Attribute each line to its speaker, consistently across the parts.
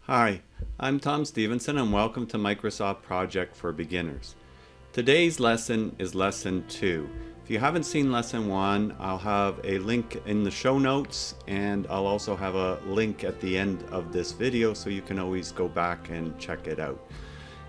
Speaker 1: Hi, I'm Tom Stephenson and welcome to Microsoft Project for Beginners. Today's lesson is Lesson 2. If you haven't seen Lesson 1, I'll have a link in the show notes and I'll also have a link at the end of this video so you can always go back and check it out.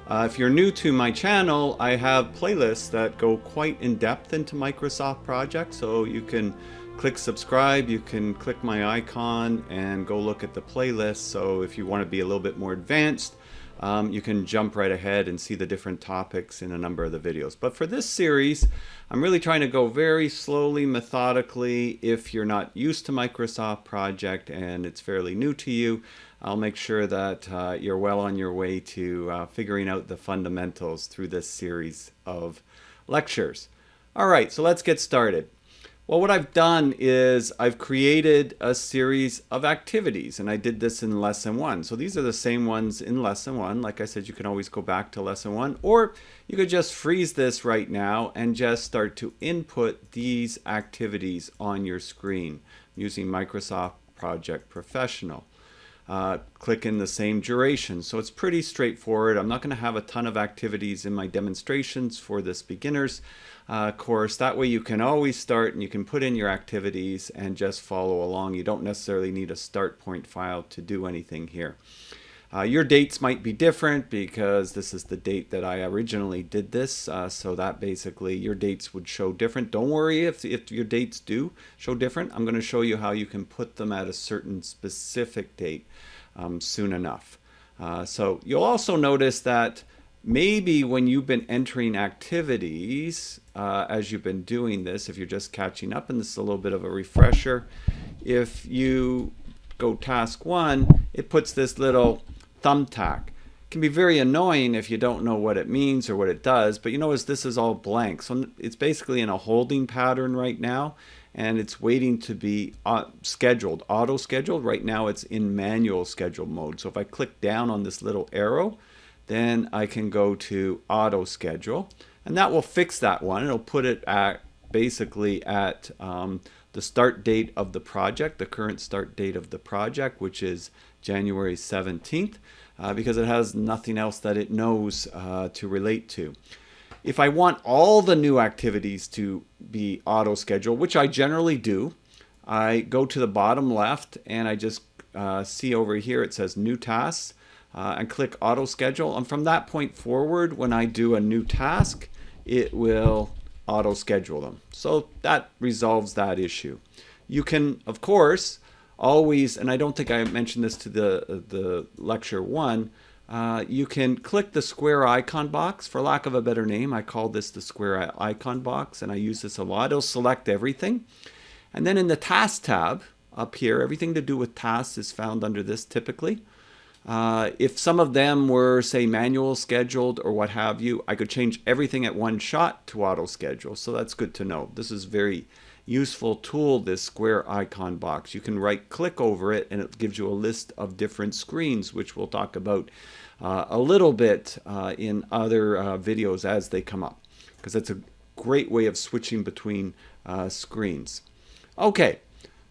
Speaker 1: If you're new to my channel, I have playlists that go quite in depth into Microsoft Project, so you can click subscribe, you can click my icon and go look at the playlist. So if you want to be a little bit more advanced, you can jump right ahead and see the different topics in a number of the videos. But for this series, I'm really trying to go very slowly, methodically. If you're not used to Microsoft Project and it's fairly new to you, I'll make sure that you're well on your way to figuring out the fundamentals through this series of lectures. All right, so let's get started. Well, what I've done is I've created a series of activities, and I did this in Lesson 1. So these are the same ones in Lesson 1. Like I said, you can always go back to Lesson 1, or you could just freeze this right now and just start to input these activities on your screen using Microsoft Project Professional. Click in the same duration. So it's pretty straightforward. I'm not going to have a ton of activities in my demonstrations for this beginners course. That way you can always start and you can put in your activities and just follow along. You don't necessarily need a start point file to do anything here. Your dates might be different because this is the date that I originally did this, so that basically your dates would show different. Don't worry if your dates do show different. I'm going to show you how you can put them at a certain specific date soon enough. So you'll also notice that maybe when you've been entering activities as you've been doing this, if you're just catching up, and this is a little bit of a refresher, if you go task 1, it puts this little thumbtack. It can be very annoying if you don't know what it means or what it does, but you notice this is all blank. So it's basically in a holding pattern right now, and it's waiting to be scheduled, auto-scheduled. Right now it's in manual schedule mode. So if I click down on this little arrow, then I can go to auto-schedule, and that will fix that one. It'll put it at basically at the start date of the project, the current start date of the project, which is January 17th, because it has nothing else that it knows to relate to. If I want all the new activities to be auto-scheduled, which I generally do, I go to the bottom left and I just see over here it says New Tasks, and click Auto-Schedule. And from that point forward, when I do a new task, it will auto-schedule them. So that resolves that issue. You can, of course, always, and I don't think I mentioned this to the lecture 1, you can click the square icon box. For lack of a better name, I call this the square icon box, and I use this a lot. It'll select everything. And then in the Task tab up here, everything to do with tasks is found under this typically. If some of them were, say, manual scheduled or what have you, I could change everything at one shot to auto schedule. So that's good to know. This is a very useful tool, this square icon box. You can right click over it and it gives you a list of different screens, which we'll talk about a little bit in other videos as they come up, because that's a great way of switching between screens. Okay.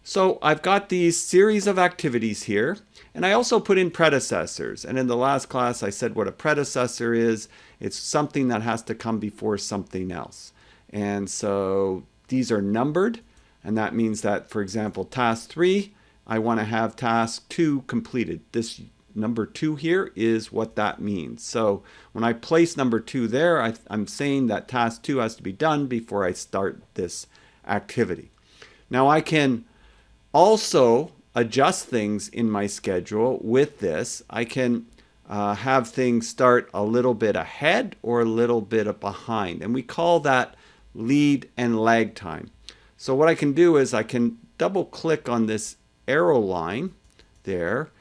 Speaker 1: So I've got these series of activities here, and I also put in predecessors. And in the last class, I said what a predecessor is. It's something that has to come before something else. And so these are numbered, and that means that, for example, task 3, I want to have task 2 completed. This number 2 here is what that means. So when I place number 2 there, I'm saying that task 2 has to be done before I start this activity. Now I can also adjust things in my schedule with this. I can have things start a little bit ahead or a little bit behind, and we call that lead and lag time. So what I can do is I can double click on this arrow line there,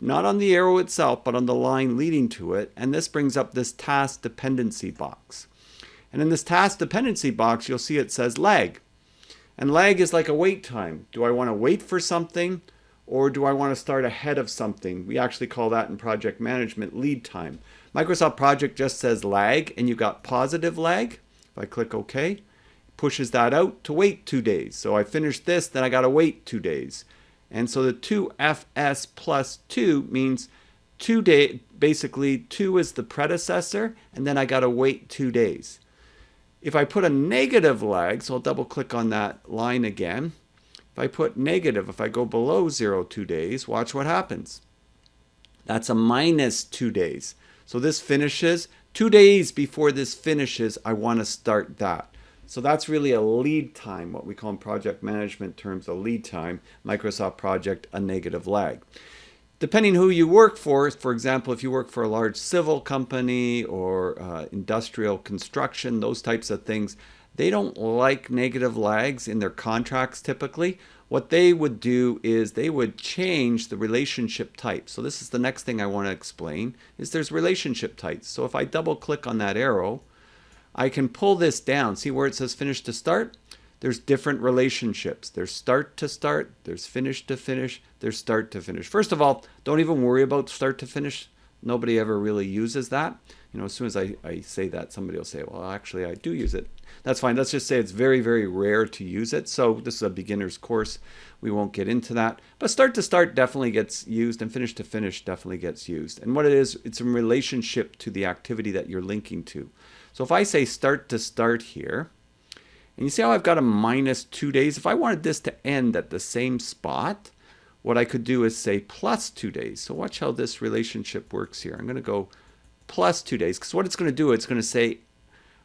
Speaker 1: not on the arrow itself, but on the line leading to it, and this brings up this task dependency box. And in this task dependency box, you'll see it says lag. And lag is like a wait time. Do I want to wait for something, or do I want to start ahead of something? We actually call that in project management lead time. Microsoft Project just says lag, and you got positive lag. If I click OK, it pushes that out to wait 2 days. So I finished this, then I got to wait 2 days. And so the 2FS plus 2 means basically 2 is the predecessor, and then I got to wait 2 days. If I put a negative lag, so I'll double click on that line again. If I put negative, if I go below 0 2 days, watch what happens. That's a minus 2 days. So this finishes 2 days before this finishes. I want to start that. So that's really a lead time, what we call in project management terms a lead time. Microsoft Project, a negative lag. Depending who you work for example, if you work for a large civil company or industrial construction, those types of things, they don't like negative lags in their contracts typically. What they would do is they would change the relationship type. So this is the next thing I want to explain, is there's relationship types. So if I double click on that arrow, I can pull this down. See where it says finish to start? There's different relationships. There's start to start, there's finish to finish, there's start to finish. First of all, don't even worry about start to finish. Nobody ever really uses that. As soon as I say that, somebody will say, well, actually, I do use it. That's fine. Let's just say it's very, very rare to use it. So this is a beginner's course. We won't get into that. But start to start definitely gets used, and finish to finish definitely gets used. And what it is, it's in relationship to the activity that you're linking to. So if I say start to start here, and you see how I've got a minus 2 days? If I wanted this to end at the same spot, what I could do is say plus 2 days. So watch how this relationship works here. I'm going to go plus 2 days, because what it's going to do, it's going to say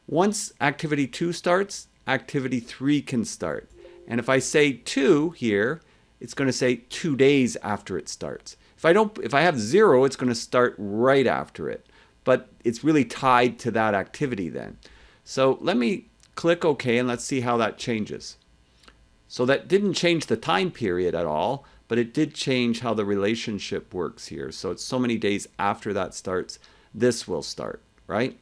Speaker 1: once activity 2 starts, activity 3 can start. And if I say 2 here, it's going to say 2 days after it starts. If I have 0, it's going to start right after it. But it's really tied to that activity then. So let me click OK, and let's see how that changes. So that didn't change the time period at all, but it did change how the relationship works here. So it's so many days after that starts, this will start, right?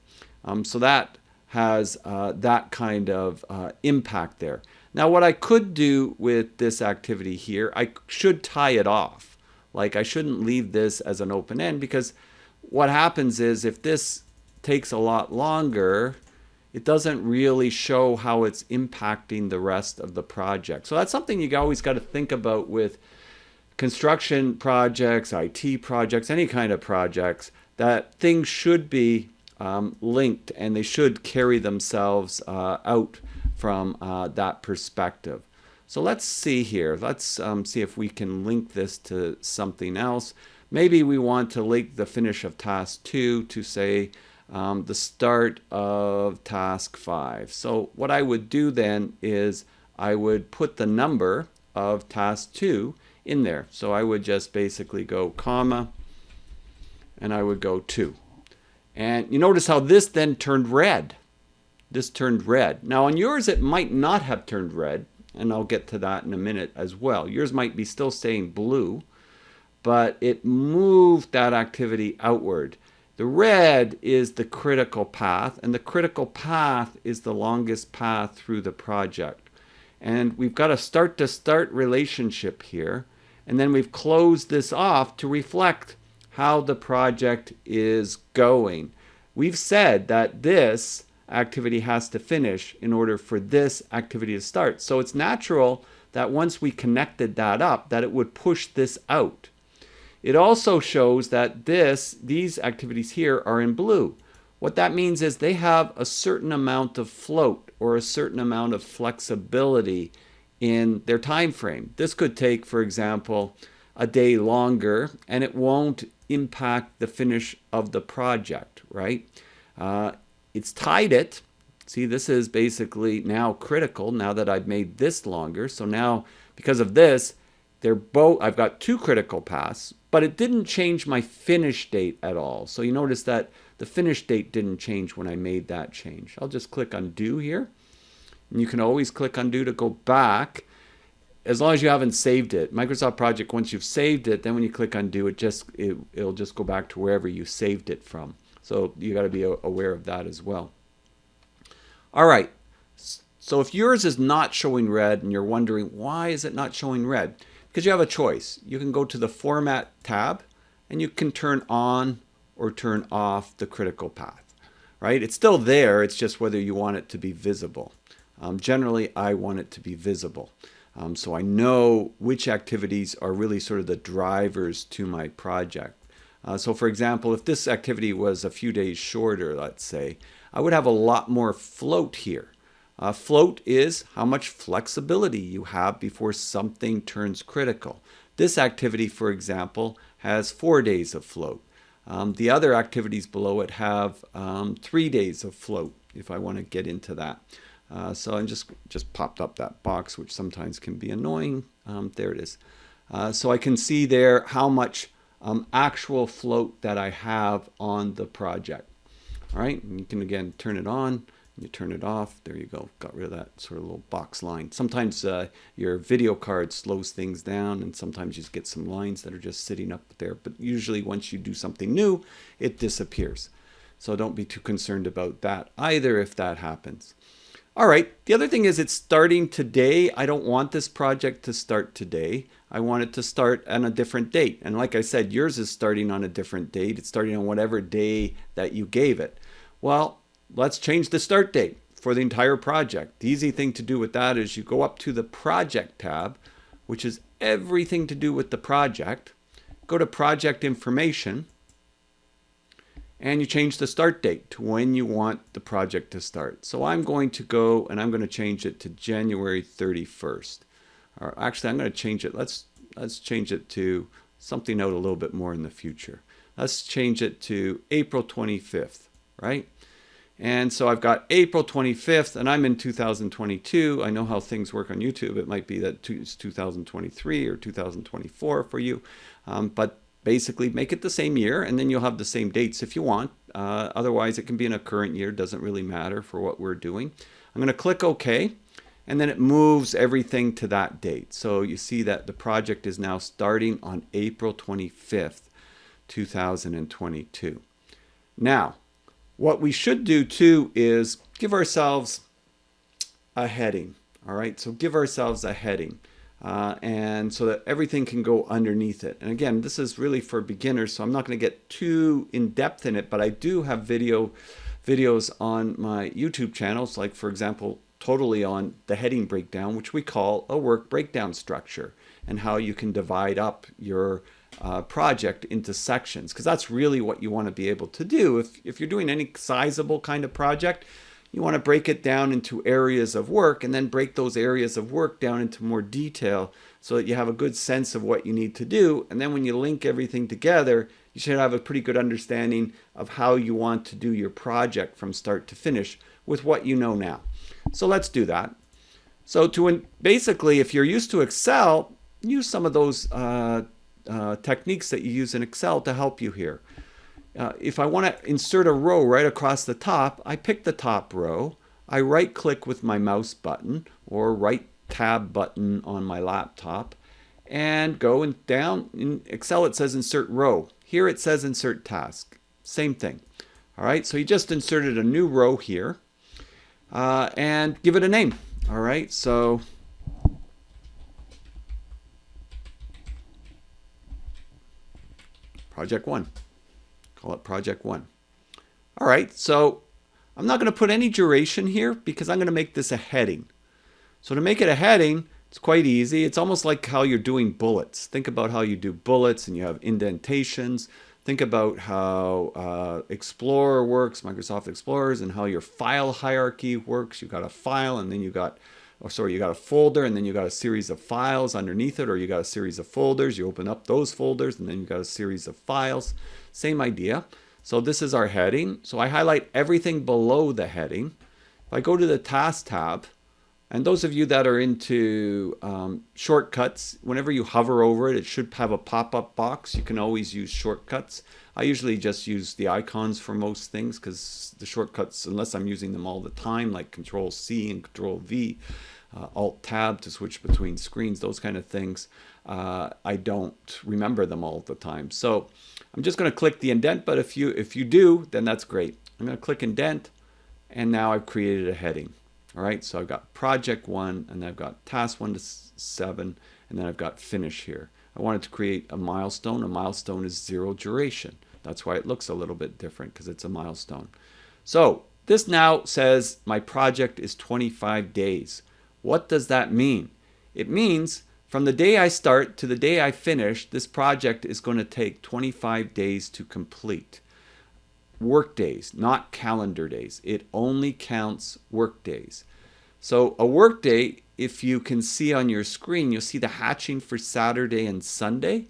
Speaker 1: So that has that kind of impact there. Now what I could do with this activity here, I should tie it off. Like I shouldn't leave this as an open end, because what happens is if this takes a lot longer, it doesn't really show how it's impacting the rest of the project. So that's something you always got to think about with construction projects, IT projects, any kind of projects, that things should be linked, and they should carry themselves out from that perspective. So let's see here. Let's see if we can link this to something else. Maybe we want to link the finish of task 2 to say the start of task 5. So what I would do then is I would put the number of task 2 in there. So I would just basically go comma, and I would go 2. And you notice how this then turned red. This turned red. Now on yours it might not have turned red, and I'll get to that in a minute as well. Yours might be still staying blue, but it moved that activity outward. The red is the critical path, and the critical path is the longest path through the project. And we've got a start-to-start relationship here, and then we've closed this off to reflect how the project is going. We've said that this activity has to finish in order for this activity to start. So it's natural that once we connected that up, that it would push this out. It also shows that these activities here are in blue. What that means is they have a certain amount of float or a certain amount of flexibility in their time frame. This could take, for example, a day longer, and it won't impact the finish of the project, right? It's tied it. See, this is basically now critical now that I've made this longer. So now, because of this, I've got 2 critical paths, but it didn't change my finish date at all. So you notice that the finish date didn't change when I made that change. I'll just click undo here. And you can always click undo to go back, as long as you haven't saved it. Microsoft Project, once you've saved it, then when you click undo, it'll just go back to wherever you saved it from. So you got to be aware of that as well. All right. So if yours is not showing red and you're wondering why is it not showing red, because you have a choice. You can go to the Format tab and you can turn on or turn off the critical path, right? It's still there. It's just whether you want it to be visible. Generally, I want it to be visible. So I know which activities are really sort of the drivers to my project. So for example, if this activity was a few days shorter, let's say, I would have a lot more float here. Float is how much flexibility you have before something turns critical. This activity, for example, has 4 days of float. The other activities below it have 3 days of float, if I want to get into that. So I just popped up that box, which sometimes can be annoying. There it is. So I can see there how much actual float that I have on the project. All right, and you can again turn it on, you turn it off. There you go, got rid of that sort of little box line. Sometimes your video card slows things down, and sometimes you just get some lines that are just sitting up there. But usually once you do something new, it disappears. So don't be too concerned about that either if that happens. All right, the other thing is it's starting today. I don't want this project to start today. I want it to start on a different date. And like I said, yours is starting on a different date. It's starting on whatever day that you gave it. Well, let's change the start date for the entire project. The easy thing to do with that is you go up to the Project tab, which is everything to do with the project. Go to Project Information, and you change the start date to when you want the project to start. So I'm going to go and I'm going to change it to January 31st. Or actually, I'm going to change it. Let's change it to something out a little bit more in the future. Let's change it to April 25th, right? And so I've got April 25th, and I'm in 2022. I know how things work on YouTube. It might be that it's 2023 or 2024 for you, but basically make it the same year, and then you'll have the same dates if you want. Otherwise, it can be in a current year. Doesn't really matter for what we're doing. I'm going to click OK, and then it moves everything to that date. So you see that the project is now starting on April 25th, 2022. Now, what we should do too is give ourselves a heading. All right, so give ourselves a heading. And so that everything can go underneath it. And again, this is really for beginners, so I'm not going to get too in depth in it, but I do have videos on my YouTube channels, like for example, totally on the heading breakdown, which we call a work breakdown structure, and how you can divide up your project into sections, because that's really what you want to be able to do. If you're doing any sizable kind of project, you want to break it down into areas of work, and then break those areas of work down into more detail so that you have a good sense of what you need to do. And then when you link everything together, you should have a pretty good understanding of how you want to do your project from start to finish with what you know now. So let's do that. So basically, if you're used to Excel, use some of those techniques that you use in Excel to help you here. If I want to insert a row right across the top, I pick the top row, I right click with my mouse button or right tab button on my laptop, and go and down. In Excel it says insert row. Here it says insert task. Same thing. All right, so you just inserted a new row here, and give it a name. All right, so Project 1. Call it Project 1. All right, so I'm not going to put any duration here because I'm going to make this a heading. So to make it a heading, it's quite easy. It's almost like how you're doing bullets. Think about how you do bullets and you have indentations. Think about how Explorer works, Microsoft Explorers, and how your file hierarchy works. You got a file, and then you got a folder, and then you got a series of files underneath it, or you got a series of folders. You open up those folders, and then you got a series of files. Same idea. So this is our heading. So I highlight everything below the heading. If I go to the Task tab, and those of you that are into shortcuts, whenever you hover over it, it should have a pop-up box. You can always use shortcuts. I usually just use the icons for most things because the shortcuts, unless I'm using them all the time, like Control-C and Control-V, Alt-Tab to switch between screens, those kind of things, I don't remember them all the time. So I'm just going to click the indent, but if you do, then that's great. I'm going to click indent, and now I've created a heading. All right, so I've got Project 1, and I've got Task 1 to 7, and then I've got Finish here. I wanted to create a milestone. A milestone is 0 duration. That's why it looks a little bit different, because it's a milestone. So this now says my project is 25 days. What does that mean? It means From the day I start to the day I finish, this project is going to take 25 days to complete. Work days, not calendar days. It only counts work days. So a work day, if you can see on your screen, you'll see the hatching for Saturday and Sunday.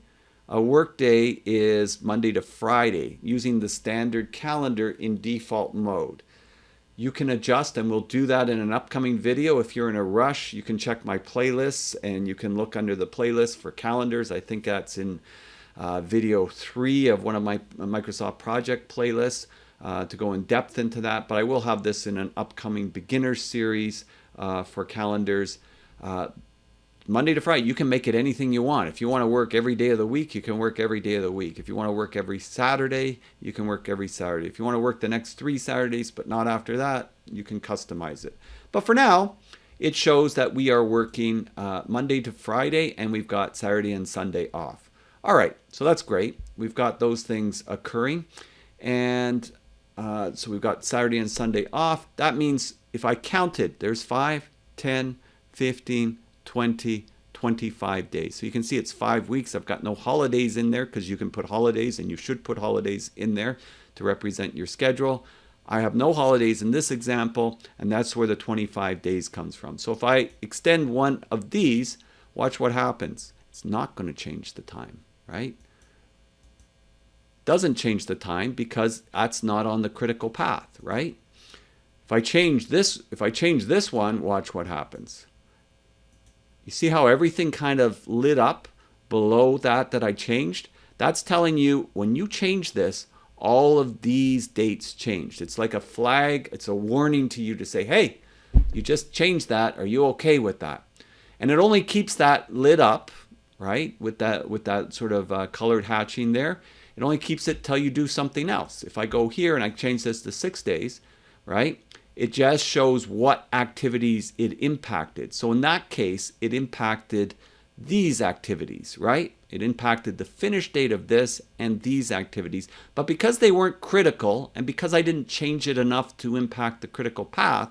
Speaker 1: A work day is Monday to Friday, using the standard calendar in default mode. You can adjust, and we'll do that in an upcoming video. If you're in a rush, you can check my playlists, and you can look under the playlist for calendars. I think that's in video 3 of one of my Microsoft project playlists to go in depth into that. But I will have this in an upcoming beginner series for calendars. Monday to Friday, you can make it anything you want. If you want to work every day of the week, you can work every day of the week. If you want to work every Saturday, you can work every Saturday. If you want to work the next 3 Saturdays, but not after that, you can customize it. But for now, it shows that we are working Monday to Friday, and we've got Saturday and Sunday off. All right, so that's great. We've got those things occurring. And so we've got Saturday and Sunday off. That means if I counted, there's 5, 10, 15, 20, 25 days. So you can see it's 5 weeks. I've got no holidays in there because you can put holidays, and you should put holidays in there to represent your schedule. I have no holidays in this example, and that's where the 25 days comes from. So if I extend one of these, watch what happens. It's not going to change the time, right? Doesn't change the time because that's not on the critical path, right? If I change this one, watch what happens. You see how everything kind of lit up below that I changed? That's telling you when you change this, all of these dates changed. It's like a flag. It's a warning to you to say, hey, you just changed that. Are you okay with that? And it only keeps that lit up, right, with that sort of colored hatching there. It only keeps it till you do something else. If I go here and I change this to 6 days, right, it just shows what activities it impacted. So in that case, it impacted these activities, right? It impacted the finish date of this and these activities. But because they weren't critical, and because I didn't change it enough to impact the critical path,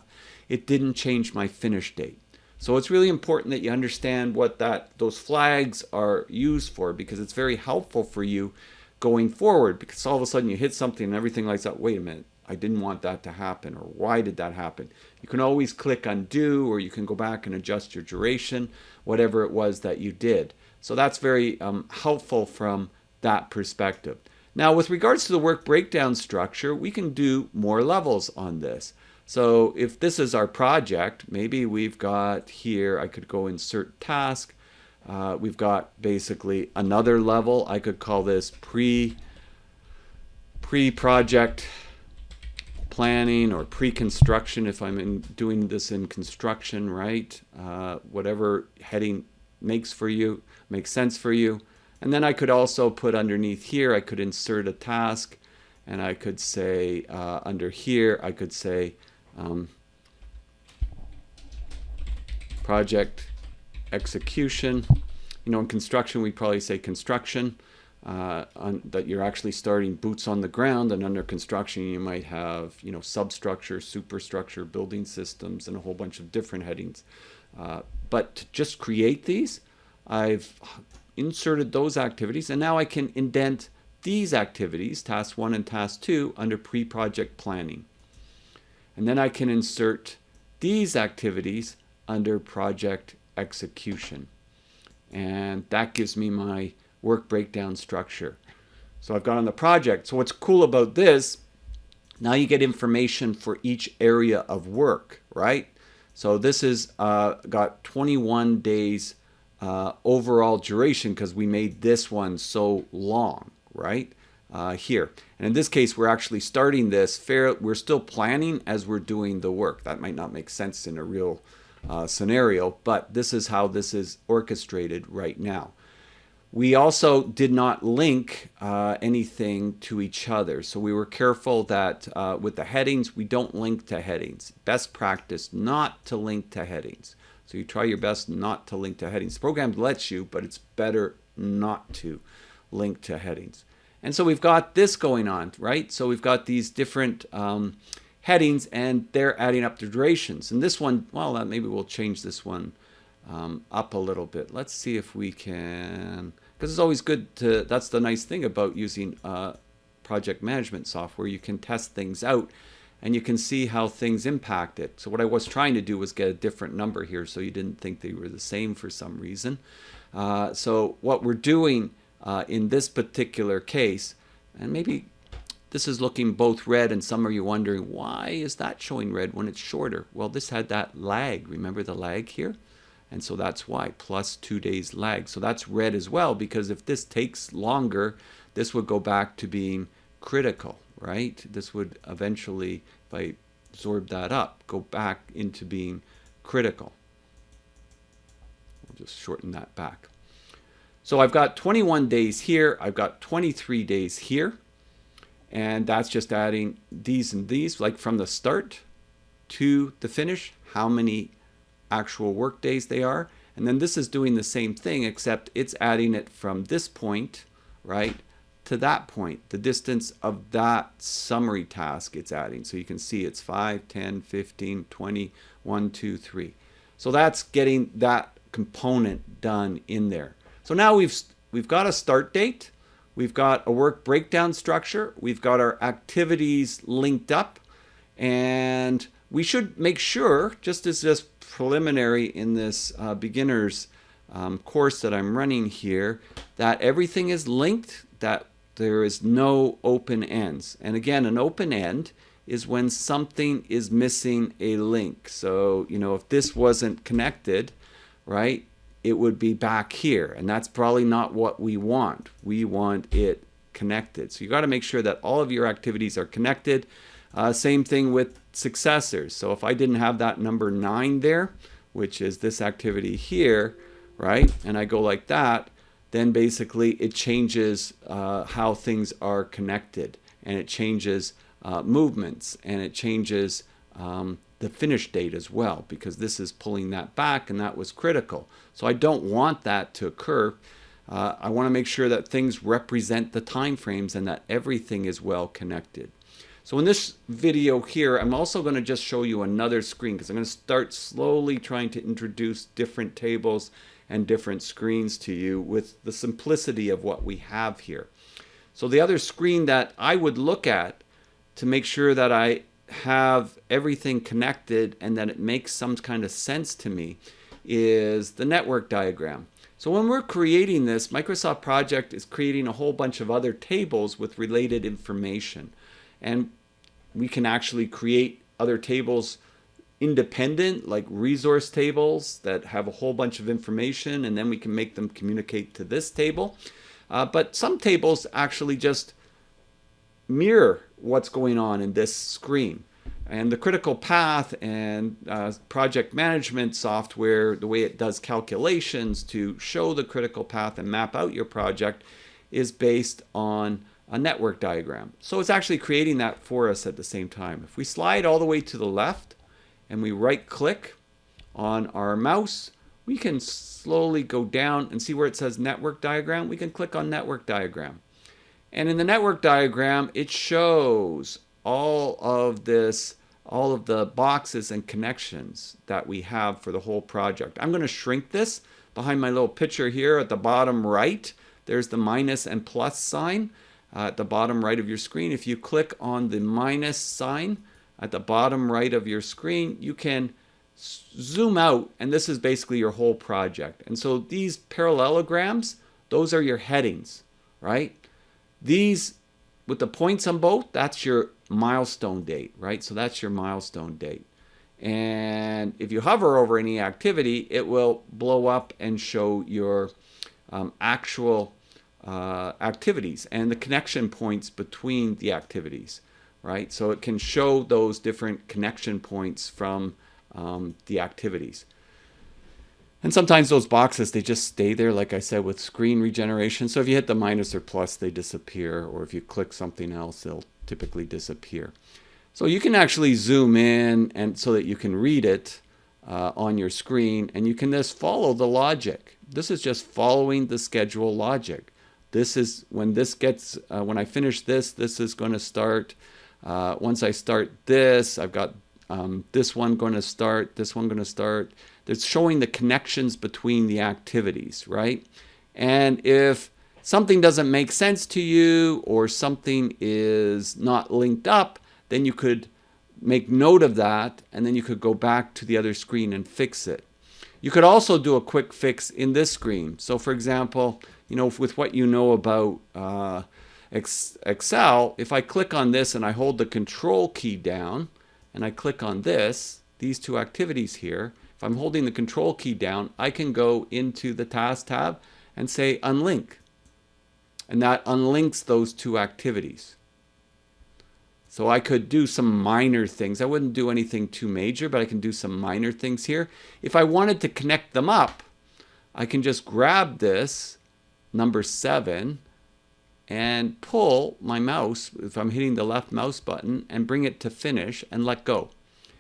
Speaker 1: it didn't change my finish date. So it's really important that you understand what those flags are used for, because it's very helpful for you going forward, because all of a sudden you hit something and everything like that. Wait a minute, I didn't want that to happen, or why did that happen? You can always click undo, or you can go back and adjust your duration, whatever it was that you did. So that's very helpful from that perspective. Now, with regards to the work breakdown structure, we can do more levels on this. So if this is our project, maybe we've got here, I could go insert task. We've got basically another level. I could call this pre-project planning or pre-construction if I'm doing this in construction, right? Whatever heading makes sense for you. And then I could also put underneath here, I could insert a task, and I could say under here, I could say project execution. You know, in construction, we probably say construction, that you're actually starting boots on the ground, and under construction, you might have, you know, substructure, superstructure, building systems, and a whole bunch of different headings. But to just create these, I've inserted those activities, and now I can indent these activities, task 1 and task 2, under pre-project planning. And then I can insert these activities under project execution. And that gives me my work breakdown structure. So I've got on the project. So what's cool about this, now you get information for each area of work, right? So this is got 21 days overall duration because we made this one so long, right? Here. And in this case, we're actually starting this we're still planning as we're doing the work. That might not make sense in a real scenario, but this is how this is orchestrated right now. We also did not link anything to each other. So we were careful that with the headings, we don't link to headings. Best practice not to link to headings. So you try your best not to link to headings. The program lets you, but it's better not to link to headings. And so we've got this going on, right? So we've got these different headings, and they're adding up to durations. And this one, well, maybe we'll change this one up a little bit. Let's see if we can, because it's always good to, that's the nice thing about using project management software. You can test things out and you can see how things impact it. So what I was trying to do was get a different number here so you didn't think they were the same for some reason. So what we're doing in this particular case, and maybe this is looking both red, and some of you wondering, why is that showing red when it's shorter? Well, this had that lag. Remember the lag here? And so that's why, plus 2 days lag. So that's red as well, because if this takes longer, this would go back to being critical, right? This would eventually, if I absorb that up, go back into being critical. We'll just shorten that back. So I've got 21 days here. I've got 23 days here. And that's just adding these and these, like from the start to the finish, how many actual work days they are. And then this is doing the same thing, except it's adding it from this point, right, to that point, the distance of that summary task it's adding. So you can see it's 5, 10, 15, 20, 1, 2, 3. So that's getting that component done in there. So now we've got a start date. We've got a work breakdown structure. We've got our activities linked up. And we should make sure, just as this preliminary in this beginner's course that I'm running here, that everything is linked, that there is no open ends. And again, an open end is when something is missing a link. So, you know, if this wasn't connected, right, it would be back here, and that's probably not what we want. We want it connected. So you got to make sure that all of your activities are connected. Same thing with successors. So if I didn't have that number 9 there, which is this activity here, right, and I go like that, then basically it changes how things are connected, and it changes movements, and it changes the finish date as well, because this is pulling that back, and that was critical. So I don't want that to occur. I want to make sure that things represent the time frames and that everything is well connected. So in this video here, I'm also going to just show you another screen, because I'm going to start slowly trying to introduce different tables and different screens to you with the simplicity of what we have here. So the other screen that I would look at to make sure that I have everything connected and that it makes some kind of sense to me is the network diagram. So when we're creating this, Microsoft Project is creating a whole bunch of other tables with related information. And we can actually create other tables independent, like resource tables that have a whole bunch of information, and then we can make them communicate to this table. But some tables actually just mirror what's going on in this screen. And the critical path and project management software, the way it does calculations to show the critical path and map out your project, is based on a network diagram. So it's actually creating that for us at the same time. If we slide all the way to the left and we right click on our mouse, we can slowly go down and see where it says network diagram. We can click on network diagram. And in the network diagram, it shows all of the boxes and connections that we have for the whole project. I'm going to shrink this. Behind my little picture here at the bottom right, there's the minus and plus sign at the bottom right of your screen. If you click on the minus sign at the bottom right of your screen, you can zoom out, and this is basically your whole project. And so these parallelograms, those are your headings, right? These with the points on both, that's your milestone date, right? So that's your milestone date. And if you hover over any activity, it will blow up and show your actual activities and the connection points between the activities, right? So it can show those different connection points from the activities. And sometimes those boxes, they just stay there, like I said, with screen regeneration. So if you hit the minus or plus, they disappear. Or if you click something else, they'll typically disappear. So you can actually zoom in and so that you can read it on your screen. And you can just follow the logic. This is just following the schedule logic. This is when this gets, when I finish this, this is going to start. Once I start this, I've got this one going to start, this one going to start. It's showing the connections between the activities, right? And if something doesn't make sense to you or something is not linked up, then you could make note of that, and then you could go back to the other screen and fix it. You could also do a quick fix in this screen. So for example, you know, with what you know about Excel, if I click on this and I hold the control key down and I click on this, these two activities here, if I'm holding the control key down, I can go into the task tab and say unlink. And that unlinks those two activities. So I could do some minor things. I wouldn't do anything too major, but I can do some minor things here. If I wanted to connect them up, I can just grab this, number 7, and pull my mouse, if I'm hitting the left mouse button, and bring it to finish and let go.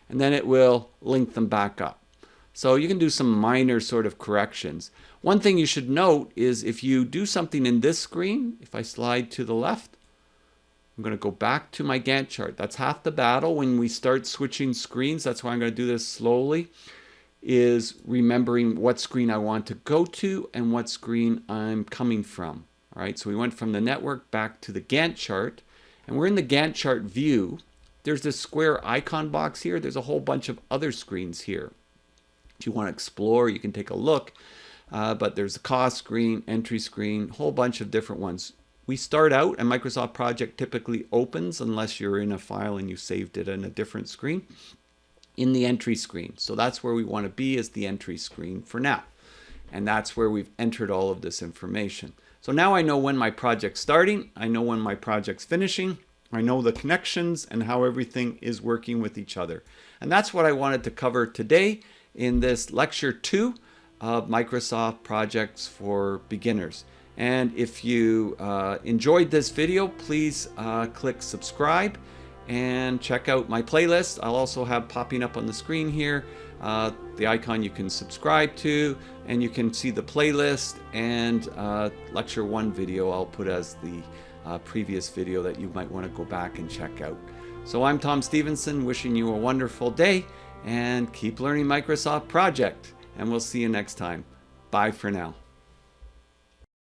Speaker 1: And then it will link them back up. So you can do some minor sort of corrections. One thing you should note is if you do something in this screen, if I slide to the left, I'm going to go back to my Gantt chart. That's half the battle when we start switching screens. That's why I'm going to do this slowly, is remembering what screen I want to go to and what screen I'm coming from. All right, so we went from the network back to the Gantt chart, and we're in the Gantt chart view. There's this square icon box here. There's a whole bunch of other screens here. If you want to explore, you can take a look. But there's a cost screen, entry screen, a whole bunch of different ones. We start out, and Microsoft Project typically opens, unless you're in a file and you saved it in a different screen, in the entry screen. So that's where we want to be, is the entry screen for now. And that's where we've entered all of this information. So now I know when my project's starting, I know when my project's finishing, I know the connections and how everything is working with each other. And that's what I wanted to cover today in this lecture 2 of Microsoft Projects for Beginners. And if you enjoyed this video, please click subscribe and check out my playlist. I'll also have popping up on the screen here the icon you can subscribe to, and you can see the playlist and lecture 1 video I'll put as the previous video that you might want to go back and check out. So I'm Tom Stephenson, wishing you a wonderful day, and keep learning Microsoft Project, and we'll see you next time. Bye for now.